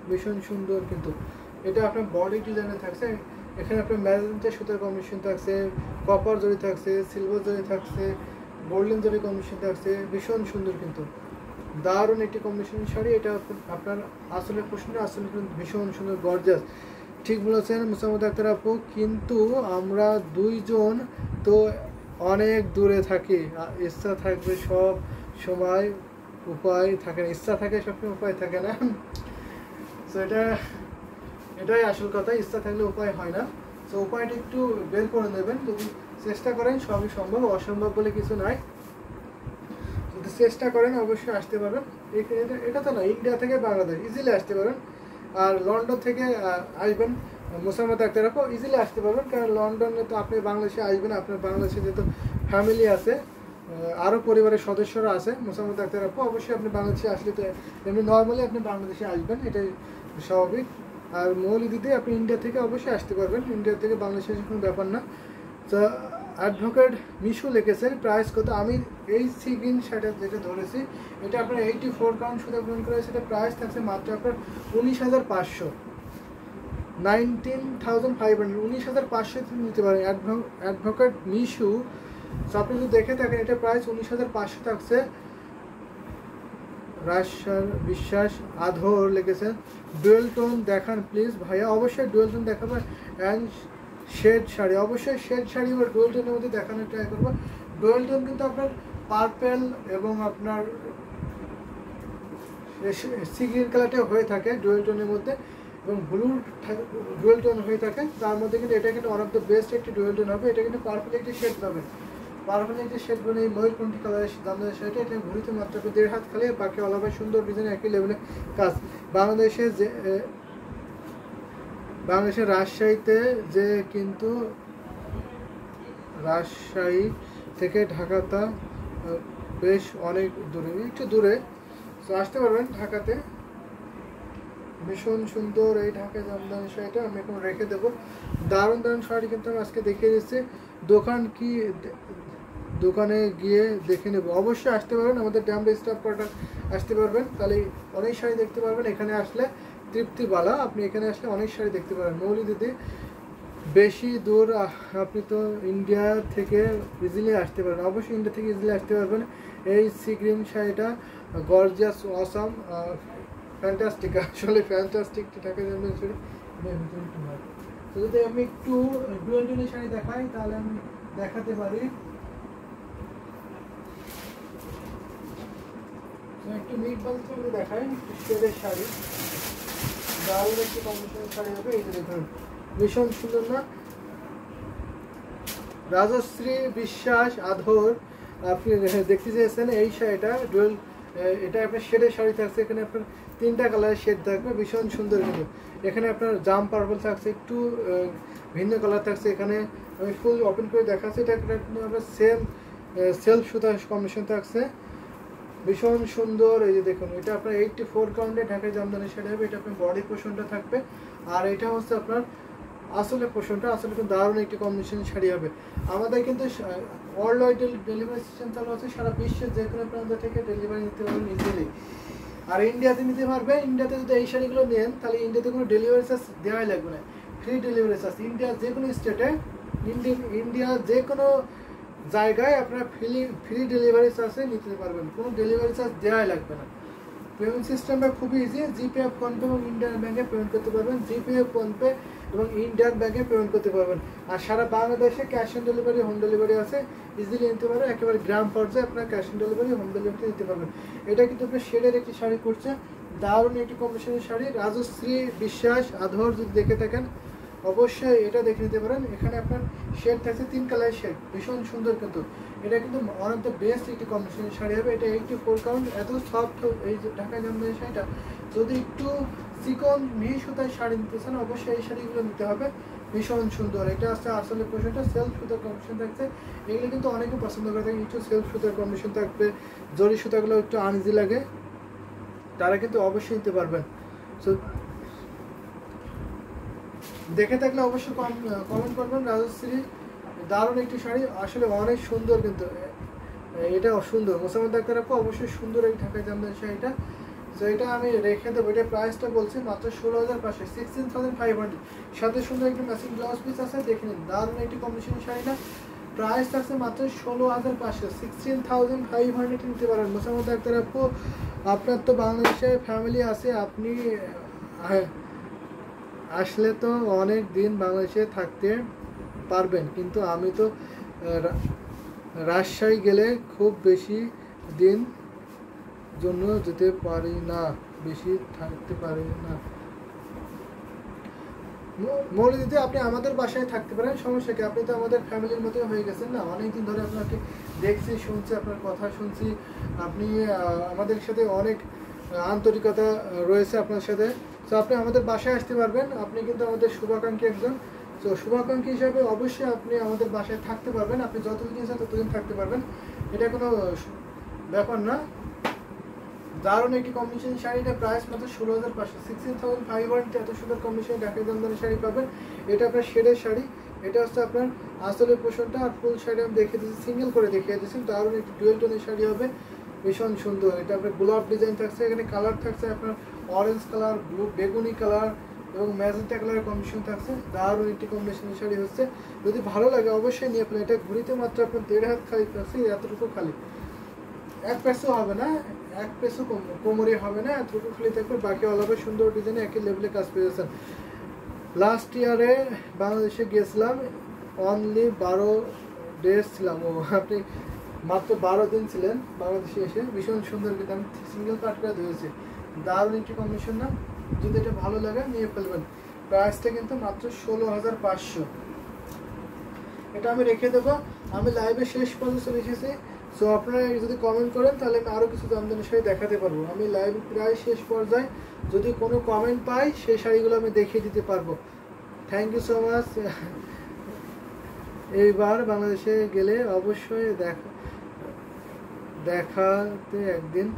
ভীষণ সুন্দর কিন্তু এটা আপনার বডি ডিজাইনে থাকছে। এখানে আপনার ম্যাজেন্টা সুতার কম্বিনেশন থাকছে, কপার জরি থাকছে, সিলভার জরি থাকছে, গোল্ডেন জরি কম্বিনেশন থাকছে। ভীষণ সুন্দর কিন্তু দারুণ একটি কম্বিনেশন শাড়ি। এটা আপনার আসলে প্রশ্ন আসলে ভীষণ সুন্দর গর্জাস। ঠিক বলেছেন মুসাম্মদ আক্তার আপু, কিন্তু আমরা দুইজন তো অনেক দূরে থাকি, ইচ্ছা থাকবে সব সময়, উপায় থাকে না। ইচ্ছা থাকে সবসময়, উপায় থাকে না। তো এটাই আসল কথা, ইচ্ছা থাকলে উপায় হয় না। তো উপায়টা একটু বের করে নেবেন, যদি চেষ্টা করেন সবই সম্ভব, অসম্ভব বলে কিছু নাই। যদি চেষ্টা করেন অবশ্যই আসতে পারবেন। এটা তো না, ইন্ডিয়া থেকে বাংলাদেশ ইজিলি আসতে পারেন। আর লন্ডন থেকে আসবেন মুসাম্মদ আক্তার আপু, ইজিলি আসতে পারবেন, কারণ লন্ডনে তো আপনি বাংলাদেশে আসবেন, আপনার বাংলাদেশে যেহেতু ফ্যামিলি আছে, আরও পরিবারের সদস্যরা আছে মুসাম্মদ আক্তার আপু, অবশ্যই আপনি বাংলাদেশে আসলে তো এমনি নর্মালি আপনি বাংলাদেশে আসবেন, এটাই স্বাভাবিক। আর মৌলিদিতে আপনি ইন্ডিয়া থেকে অবশ্যই আসতে পারবেন, ইন্ডিয়া থেকে বাংলাদেশে কোনো ব্যাপার না। তো অ্যাডভোকেট মিশু লিখেছেন প্রাইস কত। আমি এই সি গ্রিন শার্টটা যেটা ধরেছি এটা আপনার 84 কাউন্ট সুতা গ্রহণ করা হয়েছে। এটা প্রাইস থাকছে মাত্র আপনার 19,500, 19,500, 19,500 নিতে পারেন অ্যাডভোকেট মিশু। তো আপনি যদি দেখে থাকেন এটা প্রাইস 19,500 থাকছে। রাজশার বিশ্বাস আধর লিখেছেন ডুয়েল টোন দেখান প্লিজ ভাইয়া। অবশ্যই ডুয়েল টোন দেখাবো, অ্যান্ড শেড শাড়ি, অবশ্যই শেড শাড়ি বা ডুয়েল টোনের মধ্যে দেখানোর ট্রাই করবো। ডুয়েল টোন কিন্তু আপনার পার্পেল এবং আপনার সি গ্রিন কালারটা হয়ে থাকে ডুয়েল টোনের মধ্যে, এবং ব্লু ডুয়েল টোন হয়ে থাকে। তার মধ্যে কিন্তু এটা কিন্তু ওয়ান অফ দ্য বেস্ট একটি ডুয়েল টোন হবে। এটা কিন্তু পার্পেল একটি শেড পাবে, পার্পেল একটি শেড বলে এই ময়ূরকণ্ঠী কালারের জামদানি শাড়িটা। এটা ঘুরিতে মাত্র 1.5 হাত খালি, বাকি অলভাবে সুন্দর ডিজাইন একই লেভেলের কাজ। বাংলাদেশের রাজশাহীতে যে কিন্তু রাজশাহী থেকে ঢাকাটা বেশ অনেক দূরে, একটু দূরে, তো আসতে পারবেন ঢাকাতে। ভীষণ সুন্দর এই ঢাকায় জামদানি শাড়িটা আমি এখন রেখে দেবো। দারুণ দারুণ শাড়ি কিন্তু আমি আজকে দেখিয়ে দিচ্ছি। দোকানে গিয়ে দেখে নেব। অবশ্যই আসতে পারবেন, আমাদের ড্যামরা স্টাফ কোয়ার্টার আসতে পারবেন, তাহলে অনেক শাড়ি দেখতে পারবেন। এখানে আসলে তৃপ্তিবালা, আপনি এখানে আসলে অনেক শাড়ি দেখতে পারেন। মৌলি দিদি বেশি দূর আপনি তো ইন্ডিয়া থেকে ইজিলি আসতে পারেন, অবশ্যই ইন্ডিয়া থেকে ইজিলি আসতে পারবেন। এই সি গ্রিন শাড়িটা গর্জিয়াস, অসাম, ফ্যান্টাস্টিক, আসলে ফ্যান্টাস্টিক ঢাকা জামদানি শাড়ি। তো যদি আমি একটু ডুয়েল টোনের শাড়ি দেখাই তাহলে আমি দেখাতে পারি। একটু মিট বাল্ব করে দেখাই, শেডের শাড়ি, দারুণ একটি কম্বিনেশনের শাড়ি হবে। এই যে দেখুন ভীষণ সুন্দর না? রাজশ্রী বিশ্বাস আধর আপনি দেখতে চেয়েছেন এই শাড়িটা ডুয়েল, এটা আপনার শেডের শাড়ি থাকছে। এখানে আপনার 3টা কালারের শেড থাকবে, ভীষণ সুন্দর কিন্তু। এখানে আপনার জাম পার্পল থাকছে, একটু ভিন্ন কালার থাকছে। এখানে আমি ফুল ওপেন করে দেখাচ্ছি, এটা আপনার সেলফ সুতা কম্বিনেশন থাকছে, ভীষণ সুন্দর। এই যে দেখুন এটা আপনার 84 কাউন্টে ঢাকায় জামদানি শাড়ি হবে। এটা আপনার বডি পোর্শনটা থাকবে, আর এটা হচ্ছে আপনার আসলে পোর্শনটা। আসলে কিন্তু দারুণ একটি কম্বিনেশন শাড়ি হবে। আমাদের কিন্তু ওয়ার্ল্ড ওয়াইড ডেলিভারি সিস্টেম চালু আছে, সারা বিশ্বের যে কোনো প্রান্ত থেকে ডেলিভারি নিতে পারবেন ইজিলি। আর ইন্ডিয়াতে নিতে পারবে, ইন্ডিয়াতে যদি এই শাড়িগুলো নেন তাহলে ইন্ডিয়াতে কোনো ডেলিভারি চার্জ দেওয়াই লাগবে না, ফ্রি ডেলিভারি চার্জ। ইন্ডিয়ার যে কোনো স্টেটে, ইন্ডিয়ার যে কোনো জায়গায় আপনারা ফ্রি ডেলিভারি চার্জে নিতে পারবেন, কোনো ডেলিভারি চার্জ দেওয়াই লাগবে না। পেমেন্ট সিস্টেমটা খুবই ইজি, জিপে, ফোনপে এবং ইন্ডিয়ান ব্যাঙ্কে পেমেন্ট করতে পারবেন, জিপে, ফোনপে এবং ইন্ডিয়ান ব্যাঙ্কে পেমেন্ট করতে পারবেন। আর সারা বাংলাদেশে cash on delivery, home delivery আছে, ইজিলি নিতে পারবেন। একেবারে গ্রাম পর্যায়ে আপনার cash on delivery, home delivery নিতে পারবেন। এটা কিন্তু আপনার শেডের একটি শাড়ি করছে, দারুণ একটি কম্বিনেশনের শাড়ি। রাজশ্রী বিশ্বাস আধর যদি দেখে থাকেন অবশ্যই এটা দেখে নিতে পারেন। এখানে আপনার শেড থাকছে 3 কালারের শেড, ভীষণ সুন্দর কিন্তু। এটা কিন্তু ওয়ান অফ দ্য বেস্ট একটি কম্বিনেশনের শাড়ি হবে। এটা 84 কাউন্ট, এত সফট এই যে ঢাকা জামদানি শাড়িটা। যদি একটু চিকন মিহি সুতার শাড়ি নিতে চান অবশ্যই এই শাড়িগুলো নিতে হবে, ভীষণ সুন্দর। এটা আছে আসলে পোশাকটা সেলফ সুতার কম্বিনেশন থাকছে, এগুলো কিন্তু অনেকে পছন্দ করে থাকে। একটু সেলফ সুতার কম্বিনেশন থাকবে, জরি সুতাগুলো একটু আনইজি লাগে, তারা কিন্তু অবশ্যই নিতে পারবেন। সো দেখে থাকলে অবশ্যই কমেন্ট করবেন। রাজশ্রী দারুণ একটি শাড়ি, আসলে অনেক সুন্দর কিন্তু, এটা সুন্দর। মোসাম্মদ আক্তার আপু অবশ্যই সুন্দর এই ঢাকায় জামদানি শাড়িটা। তো এটা আমি রেখে দেবো। এটা প্রাইসটা বলছি মাত্র 16,500, 16,500। সাথে সুন্দর একটি ম্যাচিং ব্লাউজ পিস আছে, দেখে নিন। দারুণ একটি কম্বিনেশন শাড়ি না, প্রাইস থাকছে মাত্র 16,500, 16,500 নিতে পারেন। মোসাম্মদ আক্তার আপু, আপনার তো বাংলাদেশে ফ্যামিলি আছে, আপনি আসলে তো অনেক দিন বাংলাদেশে থাকতে পারবেন, কিন্তু আমি তো রাজশাহী গেলে খুব বেশি দিন জন্য যেতে পারি না, বেশি থাকতে পারি না। মৌলভীতে আপনি আমাদের বাসায় থাকতে পারেন, সমস্যা কি? আপনি তো আমাদের ফ্যামিলির মতোই হয়ে গেছেন না, অনেকদিন ধরে আপনাকে দেখছি, শুনছি, আপনার কথা শুনছি, আপনি আমাদের সাথে অনেক আন্তরিকতা রয়েছে আপনার সাথে। তো আপনি আমাদের বাসায় আসতে পারবেন, আপনি কিন্তু আমাদের শুভাকাঙ্ক্ষী একজন। তো শুভাকাঙ্ক্ষী হিসাবে অবশ্যই আপনি আমাদের বাসায় থাকতে পারবেন, আপনি যতদিন ইচ্ছা ততদিন থাকতে পারবেন, এটা কোনো ব্যাপার না। দারুণ একটি কম্বিনেশন শাড়িটা প্রাইস মাত্র 16,500, 16,500 এত সুন্দর কম্বিনেশন ঢাকাই জামদানি শাড়ি পাবেন। এটা আপনার শেডের শাড়ি, এটা হচ্ছে আপনার আসলের পোষণটা, আর ফুল শাড়ি আমি দেখিয়ে দিচ্ছি, সিঙ্গেল করে দেখিয়ে দিচ্ছি। দারুণ একটি ডুয়েল টোনের শাড়ি হবে, ভীষণ সুন্দর। এটা আপনার গোলাপ ডিজাইন থাকছে, এখানে কালার থাকছে আপনার অরেঞ্জ কালার, ব্লু, বেগুনি কালার এবং ম্যাজেন্টা কালারের কম্বিনেশন থাকছে। দারুণ একটি কম্বিনেশনের শাড়ি হচ্ছে, যদি ভালো লাগে অবশ্যই নিয়ে ফেলেন। এটা ঘুরিতে মাত্র আপনার 1.5 হাত খালি থাকছে, এতটুকু খালি, এক পেসও হবে না, এক পেসও কোমরে হবে না, এতটুকু খালি থাকবে, বাকি অলভাবে সুন্দর ডিজাইনে একই লেভেলে কাজ পেয়েছেন। লাস্ট ইয়ারে বাংলাদেশে গিয়েছিলাম, অনলি 12 ডেজ ছিলাম। ও আপনি মাত্র 12 দিন ছিলেন বাংলাদেশে এসে, ভীষণ সুন্দর, কিন্তু আমি সিঙ্গেল কাট করে ধরেছি। দারুণ একটি কম্বিনেশন না, যদি এটা ভালো লাগে নিয়ে ফেলবেন। প্রাইসটা কিন্তু মাত্র 16,500। এটা আমি রেখে দেবো, আমি লাইভে শেষ পর্যন্ত চলে এসেছি। সো আপনারা যদি কমেন্ট করেন তাহলে আমি আরও কিছু জামদানি শাড়ি দেখাতে পারবো। আমি লাইভ প্রায় শেষ পর্যায়ে, যদি কোনো কমেন্ট পাই সেই শাড়িগুলো আমি দেখিয়ে দিতে পারবো। Thank you so much. এইবার বাংলাদেশে গেলে অবশ্যই দেখাতে একদিন।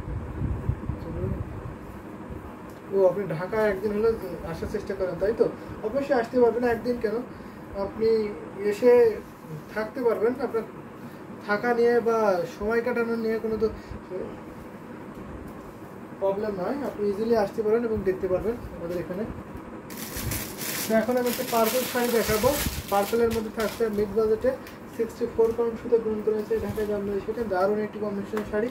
ও আপনি ঢাকা একদিন হলে আসার চেষ্টা করেন, তাই তো? অবশ্যই আসতে পারবেন, একদিন কেন, আপনি এসে থাকতে পারবেন। আপনার থাকা নিয়ে বা সময় কাটানো নিয়ে কোনো তো প্রবলেম নয়, আপনি ইজিলি আসতে পারেন এবং দেখতে পারবেন আমাদের এখানে। এখন আমি একটা পার্পল শাড়ি দেখাবো, পার্পলের মধ্যে থাকছে মিড বাজেটে 64 কাউন্ট সুতো গ্রহণ করেছে ঢাকা জামদানি। সেটা দারুণ একটি কম্বিনেশন শাড়ি,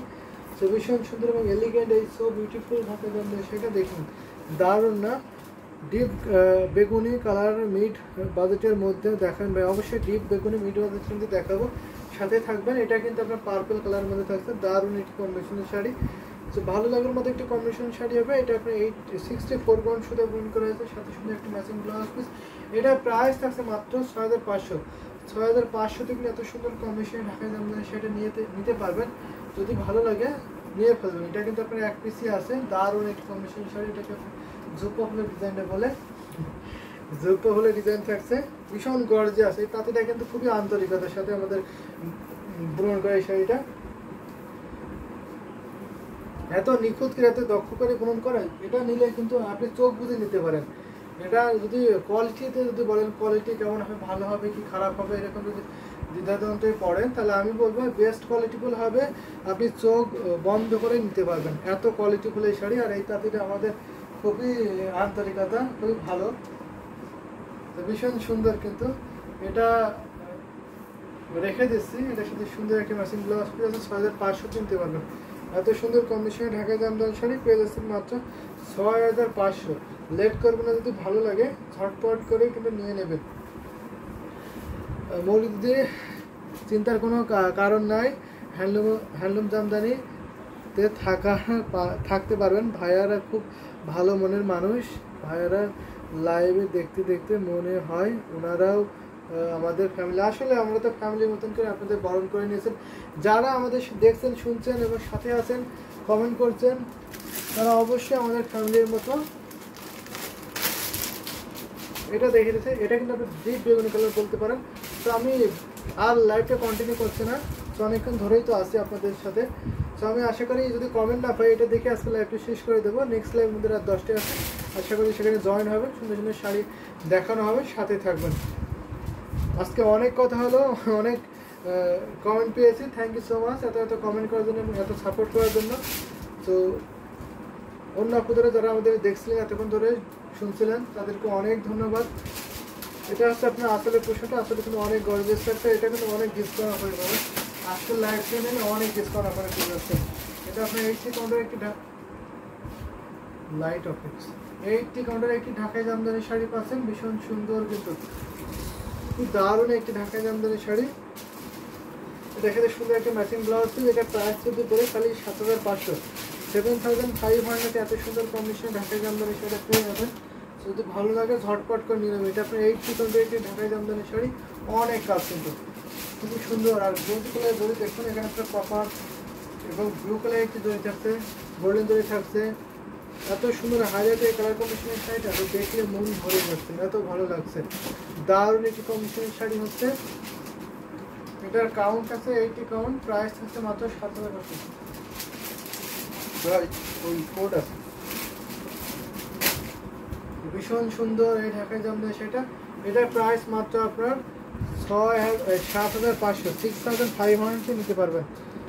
সো ভীষণ সুন্দর এবং এলিগেন্ট, এই সো বিউটিফুল ঢাকা জামদানি। সেটা দেখুন, দারুণ না? ডিপ বেগুনি কালার মিড বাজেটের মধ্যে দেখান ভাই, অবশ্যই ডিপ বেগুনি মিড বাজেটের মধ্যে দেখাবো, সাথে থাকবেন। এটা কিন্তু আপনার পার্পল কালারের মধ্যে থাকছে, দারুণ একটি কম্বিনেশনের শাড়ি। তো ভালো লাগার মধ্যে একটি কম্বিনেশন শাড়ি হবে। এটা আপনার 64 পাউন্ড সুতো প্রিন্ট করা হয়েছে, সাথে সুন্দর একটি ম্যাচিং ব্লাউজ পিস। এটা প্রাইস থাকছে মাত্র 6,500। 6,500 থেকে এত সুন্দর কম্বিনেশন ঢাকায় জামদানি সেটা নিতে পারবেন, যদি ভালো লাগে নিয়ে ফেলবেন। এটা কিন্তু আপনার এক পিসি আছে, দারুণ একটি কম্বিনেশন শাড়ি। এটাকে জুপো হলে ডিজাইনটা বলে, জুপো হলে ডিজাইন থাকছে, ভীষণ গর্জিয়াস। এই তাঁতিটা কিন্তু খুবই আন্তরিকতার সাথে আমাদের বুনন করে এই শাড়িটা, এত নিখুঁত করে এত দক্ষ করে বুনন করে। এটা নিলে কিন্তু আপনি চোখ বুঝে নিতে পারেন। এটা যদি কোয়ালিটিতে যদি বলেন কোয়ালিটি কেমন হবে, ভালো হবে কি খারাপ হবে, এরকম যদি দ্বিধাদ্বন্দ্বে পড়েন, তাহলে আমি বলবো বেস্ট কোয়ালিটিফুল হবে, আপনি চোখ বন্ধ করে নিতে পারবেন, এত কোয়ালিটিফুল এই শাড়ি। আর এই তাঁতিটা আমাদের খুবই আন্তরিকতা, খুবই ভালো, তো ভীষণ সুন্দর। কিন্তু এটা রেখে দিচ্ছি, এটার সাথে সুন্দর একটা ম্যাচিং ব্লাউজ পেয়ে যাচ্ছে, 6,500 কিনতে পারবেন। এত সুন্দর কম্বিনেশনে ঢাকা জামদানি শাড়ি পেয়ে যাচ্ছেন মাত্র 6,500। লেট করবেন না, যদি ভালো লাগে ঝটপট করে কিন্তু নিয়ে নেবেন। মৌলিকদের চিন্তার কোনো কারণ নাই, হ্যান্ডলুম জামদানিতে থাকতে পারবেন। ভাইয়ারা খুব ভালো মনের মানুষ, ভাইয়ারা লাইভে দেখতে দেখতে মনে হয় ওনারাও আমাদের ফ্যামিলি। আসলে আমরা তো ফ্যামিলির মতন করে আপনাদের বরণ করে নিয়েছেন। যারা আমাদের দেখছেন, শুনছেন এবং সাথে আছেন, কমেন্ট করছেন, তারা অবশ্যই আমাদের ফ্যামিলির মতো। এটা দেখে দিচ্ছে, এটা কিন্তু আপনি ডিপ বেগুনি কালার বলতে পারেন। তো আমি আর লাইভটা কন্টিনিউ করছি না, তো অনেকক্ষণ ধরেই তো আছি আপনাদের সাথে। তো আমি আশা করি যদি কমেন্ট না পাই, এটা দেখে আজকে লাইভটা শেষ করে দেবো। নেক্সট লাইভ মধ্যে রাত 10টায় আছে, আশা করি সেখানে জয়েন হবে, সুন্দর সুন্দর শাড়ি দেখানো হবে, সাথে থাকবেন। আজকে অনেক কথা হলো, অনেক কমেন্ট পেয়েছি, থ্যাংক ইউ সো মাচ এত কমেন্ট করার জন্য এবং এত সাপোর্ট করার জন্য। তো অন্য আপুদের যারা আমাদের দেখছিলেন এতক্ষণ ধরে শুনছিলেন তাদেরকে অনেক ধন্যবাদ। এটা হচ্ছে আপনার আসলে পোশাকটা আসলে কিন্তু অনেক গর্জেস একটা, এটা কিন্তু অনেক ডিসকাউন্ট করে পাবেন আজকে লাইভ ট্রেনে অনেক ডিসকাউন্ট অফারে পেয়ে যাচ্ছে। এটা আপনার 80 কাউন্টার একটি লাইট অফিস 80 কাউন্টার একটি ঢাকাই জামদানি শাড়ি পাচ্ছেন, ভীষণ সুন্দর কিন্তু খুব দারুণ একটি ঢাকাই জামদানি শাড়ি। দেখে সুন্দর একটা ম্যাচিং ব্লাউজ পিস, এটা প্রাইস যদি করে খালি 7500, 7500 এত সুন্দর কম্বিনেশন ঢাকাই জামদানি শাড়ি পেয়ে যাবেন। যদি ভালো লাগে ঝটপট করে নিয়ে নেবেন। এটা আপনার 80 কাউন্টার একটি ঢাকাই জামদানি শাড়ি, অনেক কাজ কিন্তু খুবই সুন্দর। আর গোল্ড কালার দড়ি দেখুন, এখানে একটা কপার এবং ব্লু কালার একটি দড়ি থাকছে, গোল্ডেন দড়ি থাকছে, এত সুন্দর হাইলাইটের কালার কম্বিনেশনের শাড়িটা দেখলে মন ভরে যাচ্ছে, এত ভালো লাগছে। দারুণ একটি কম্বিনেশনের শাড়ি হচ্ছে, এটার কাউন্ট আছে 80 কাউন্ট, প্রাইস থাকছে মাত্র 7500। ওই কোড আছে, ভীষণ সুন্দর এই ঢাকাই জামদানি সেটা। এটার প্রাইস মাত্র আপনার 7500, 6500 নিতে পারবেন।